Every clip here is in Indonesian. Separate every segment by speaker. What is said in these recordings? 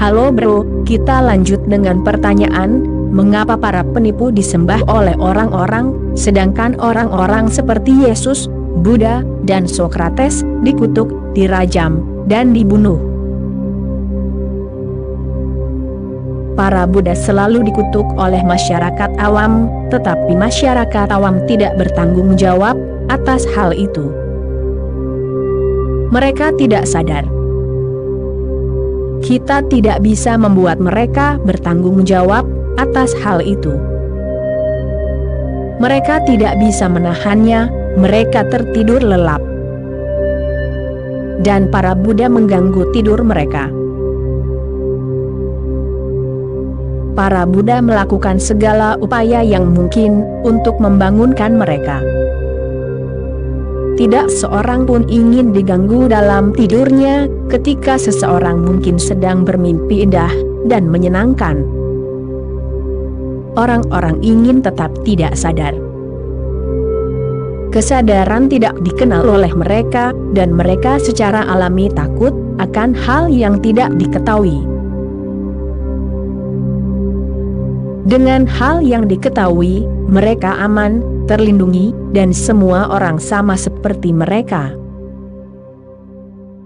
Speaker 1: Halo bro, kita lanjut dengan pertanyaan, mengapa para penipu disembah oleh orang-orang, sedangkan orang-orang seperti Yesus, Buddha, dan Sokrates dikutuk, dirajam, dan dibunuh? Para Buddha selalu dikutuk oleh masyarakat awam, tetapi masyarakat awam tidak bertanggung jawab atas hal itu. Mereka tidak sadar. Kita tidak bisa membuat mereka bertanggung jawab atas hal itu. Mereka tidak bisa menahannya, mereka tertidur lelap. Dan para Buddha mengganggu tidur mereka. Para Buddha melakukan segala upaya yang mungkin untuk membangunkan mereka. Tidak seorang pun ingin diganggu dalam tidurnya ketika seseorang mungkin sedang bermimpi indah dan menyenangkan. Orang-orang ingin tetap tidak sadar. Kesadaran tidak dikenal oleh mereka, dan mereka secara alami takut akan hal yang tidak diketahui. Dengan hal yang diketahui, mereka aman, terlindungi, dan semua orang sama seperti mereka.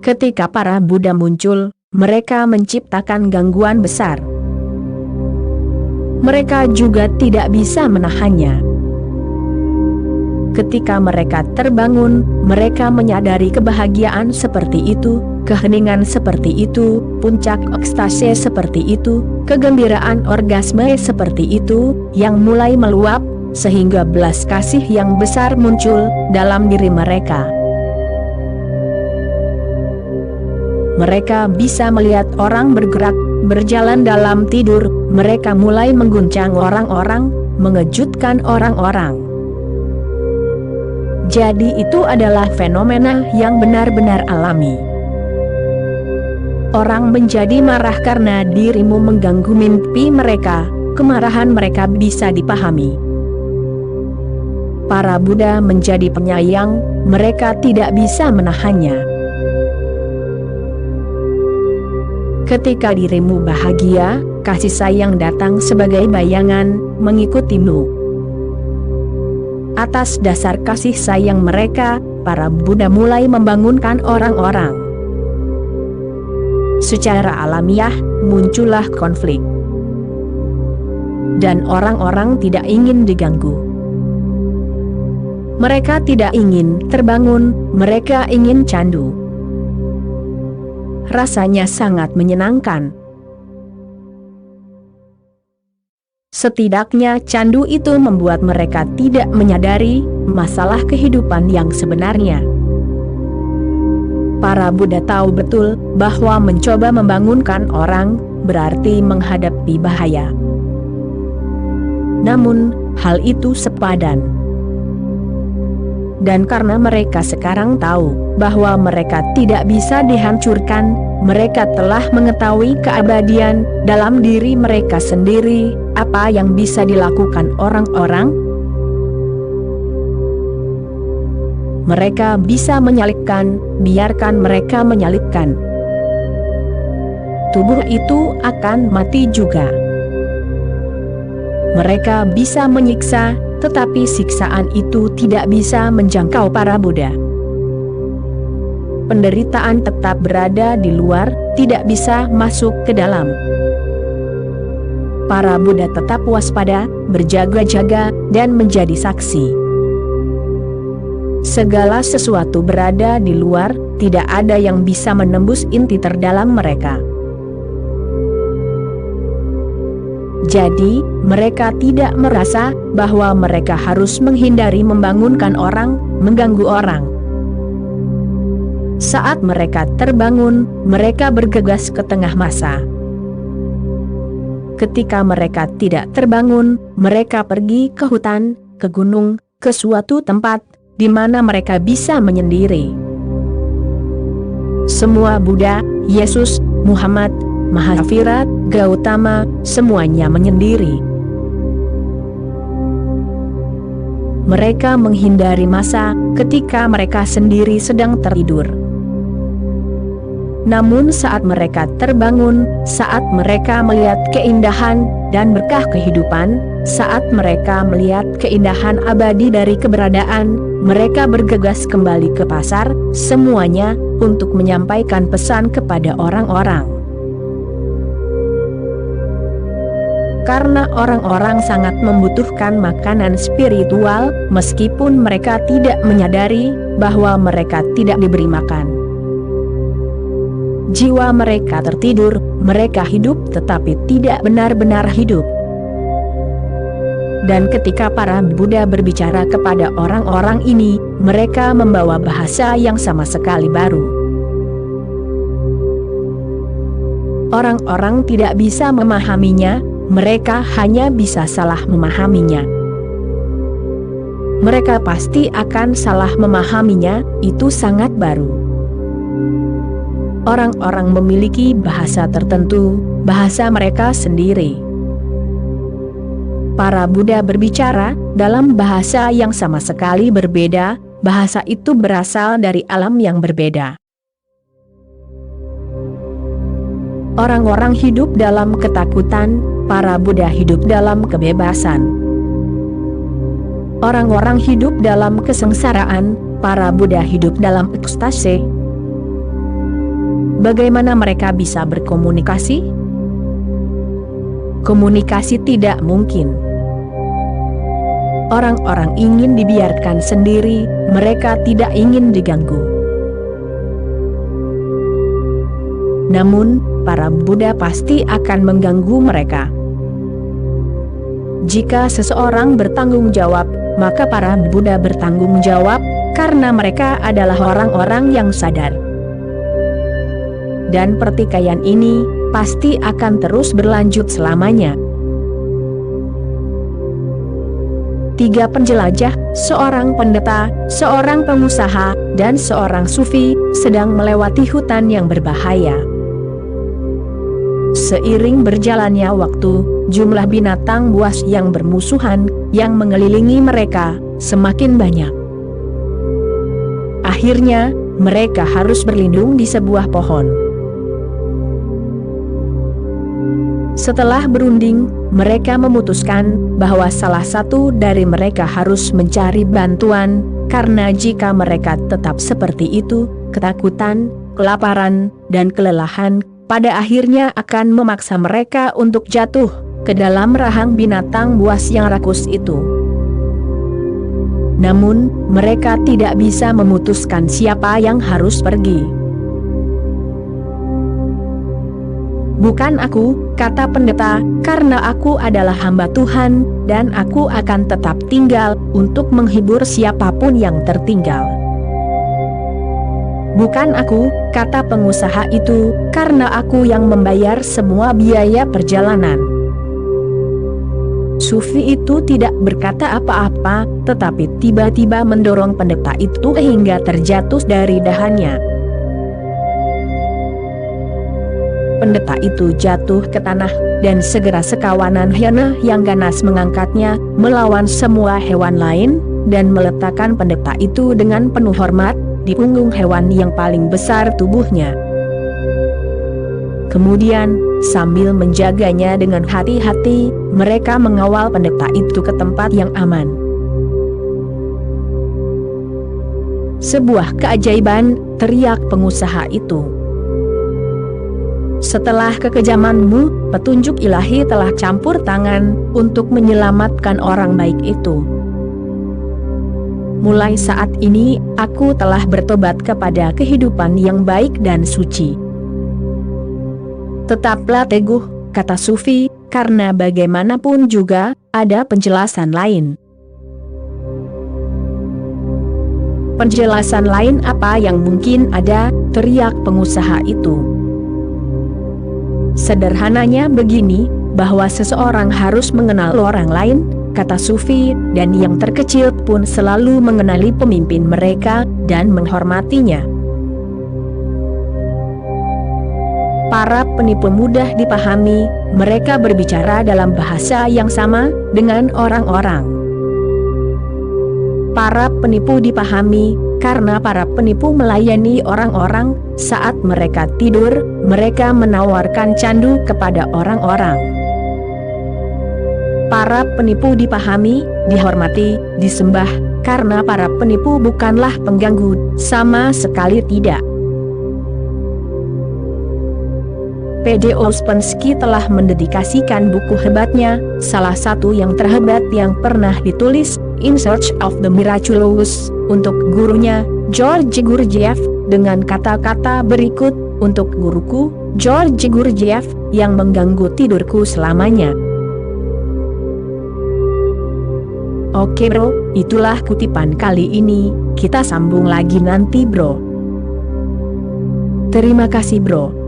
Speaker 1: Ketika para Buddha muncul, mereka menciptakan gangguan besar. Mereka juga tidak bisa menahannya. Ketika mereka terbangun, mereka menyadari kebahagiaan seperti itu, keheningan seperti itu, puncak ekstase seperti itu, kegembiraan orgasme seperti itu, yang mulai meluap, sehingga belas kasih yang besar muncul dalam diri mereka. Mereka bisa melihat orang bergerak, berjalan dalam tidur, mereka mulai mengguncang orang-orang, mengejutkan orang-orang. Jadi itu adalah fenomena yang benar-benar alami. Orang menjadi marah karena dirimu mengganggu mimpi mereka, kemarahan mereka bisa dipahami. Para Buddha menjadi penyayang, mereka tidak bisa menahannya. Ketika dirimu bahagia, kasih sayang datang sebagai bayangan, mengikutimu. Atas dasar kasih sayang mereka, para Buddha mulai membangunkan orang-orang. Secara alamiah, muncullah konflik. Dan orang-orang tidak ingin diganggu. Mereka tidak ingin terbangun, mereka ingin candu. Rasanya sangat menyenangkan. Setidaknya candu itu membuat mereka tidak menyadari masalah kehidupan yang sebenarnya. Para Buddha tahu betul bahwa mencoba membangunkan orang berarti menghadapi bahaya. Namun, hal itu sepadan. Dan karena mereka sekarang tahu bahwa mereka tidak bisa dihancurkan, mereka telah mengetahui keabadian dalam diri mereka sendiri. Apa yang bisa dilakukan orang-orang? Mereka bisa menyalipkan, biarkan mereka menyalipkan. Tubuh itu akan mati juga. Mereka bisa menyiksa, tetapi siksaan itu tidak bisa menjangkau para Buddha. Penderitaan tetap berada di luar, tidak bisa masuk ke dalam. Para Buddha tetap waspada, berjaga-jaga, dan menjadi saksi. Segala sesuatu berada di luar, tidak ada yang bisa menembus inti terdalam mereka. Jadi, mereka tidak merasa bahwa mereka harus menghindari membangunkan orang, mengganggu orang. Saat mereka terbangun, mereka bergegas ke tengah massa. Ketika mereka tidak terbangun, mereka pergi ke hutan, ke gunung, ke suatu tempat, di mana mereka bisa menyendiri. Semua Buddha, Yesus, Muhammad, Mahavira, Gautama, semuanya menyendiri. Mereka menghindari massa ketika mereka sendiri sedang tertidur. Namun saat mereka terbangun, saat mereka melihat keindahan dan berkah kehidupan, saat mereka melihat keindahan abadi dari keberadaan, mereka bergegas kembali ke pasar, semuanya untuk menyampaikan pesan kepada orang-orang. Karena orang-orang sangat membutuhkan makanan spiritual, meskipun mereka tidak menyadari bahwa mereka tidak diberi makan. Jiwa mereka tertidur, mereka hidup tetapi tidak benar-benar hidup. Dan ketika para Buddha berbicara kepada orang-orang ini, mereka membawa bahasa yang sama sekali baru. Orang-orang tidak bisa memahaminya, mereka hanya bisa salah memahaminya. Mereka pasti akan salah memahaminya, itu sangat baru. Orang-orang memiliki bahasa tertentu, bahasa mereka sendiri. Para Buddha berbicara dalam bahasa yang sama sekali berbeda, bahasa itu berasal dari alam yang berbeda. Orang-orang hidup dalam ketakutan, para Buddha hidup dalam kebebasan. Orang-orang hidup dalam kesengsaraan, para Buddha hidup dalam ekstase. Bagaimana mereka bisa berkomunikasi? Komunikasi tidak mungkin. Orang-orang ingin dibiarkan sendiri, mereka tidak ingin diganggu. Namun, para Buddha pasti akan mengganggu mereka. Jika seseorang bertanggung jawab, maka para Buddha bertanggung jawab, karena mereka adalah orang-orang yang sadar. Dan pertikaian ini pasti akan terus berlanjut selamanya. 3 penjelajah, seorang pendeta, seorang pengusaha, dan seorang sufi, sedang melewati hutan yang berbahaya. Seiring berjalannya waktu, jumlah binatang buas yang bermusuhan, yang mengelilingi mereka, semakin banyak. Akhirnya, mereka harus berlindung di sebuah pohon. Setelah berunding, mereka memutuskan bahwa salah satu dari mereka harus mencari bantuan, karena jika mereka tetap seperti itu, ketakutan, kelaparan, dan kelelahan, pada akhirnya akan memaksa mereka untuk jatuh ke dalam rahang binatang buas yang rakus itu. Namun, mereka tidak bisa memutuskan siapa yang harus pergi. "Bukan aku," kata pendeta, "karena aku adalah hamba Tuhan, dan aku akan tetap tinggal untuk menghibur siapapun yang tertinggal." "Bukan aku," kata pengusaha itu, "karena aku yang membayar semua biaya perjalanan." Sufi itu tidak berkata apa-apa, tetapi tiba-tiba mendorong pendeta itu hingga terjatuh dari dahannya. Pendeta itu jatuh ke tanah, dan segera sekawanan hyena yang ganas mengangkatnya, melawan semua hewan lain, dan meletakkan pendeta itu dengan penuh hormat, di punggung hewan yang paling besar tubuhnya. Kemudian, sambil menjaganya dengan hati-hati, mereka mengawal pendeta itu ke tempat yang aman. "Sebuah keajaiban," teriak pengusaha itu. "Setelah kekejamanmu, petunjuk ilahi telah campur tangan untuk menyelamatkan orang baik itu. Mulai saat ini, aku telah bertobat kepada kehidupan yang baik dan suci." "Tetaplah teguh," kata Sufi, "karena bagaimanapun juga, ada penjelasan lain." "Penjelasan lain apa yang mungkin ada?" teriak pengusaha itu. "Sederhananya begini, bahwa seseorang harus mengenal orang lain," kata Sufi, "dan yang terkecil pun selalu mengenali pemimpin mereka, dan menghormatinya." Para penipu mudah dipahami, mereka berbicara dalam bahasa yang sama dengan orang-orang. Para penipu dipahami, karena para penipu melayani orang-orang. Saat mereka tidur, mereka menawarkan candu kepada orang-orang. Para penipu dipahami, dihormati, disembah, karena para penipu bukanlah pengganggu, sama sekali tidak. P.D. Ouspensky telah mendedikasikan buku hebatnya, salah satu yang terhebat yang pernah ditulis, In Search of the Miraculous, untuk gurunya, George Gurdjieff, dengan kata-kata berikut, untuk guruku, George Gurdjieff, yang mengganggu tidurku selamanya. Oke bro, itulah kutipan kali ini, kita sambung lagi nanti bro. Terima kasih bro.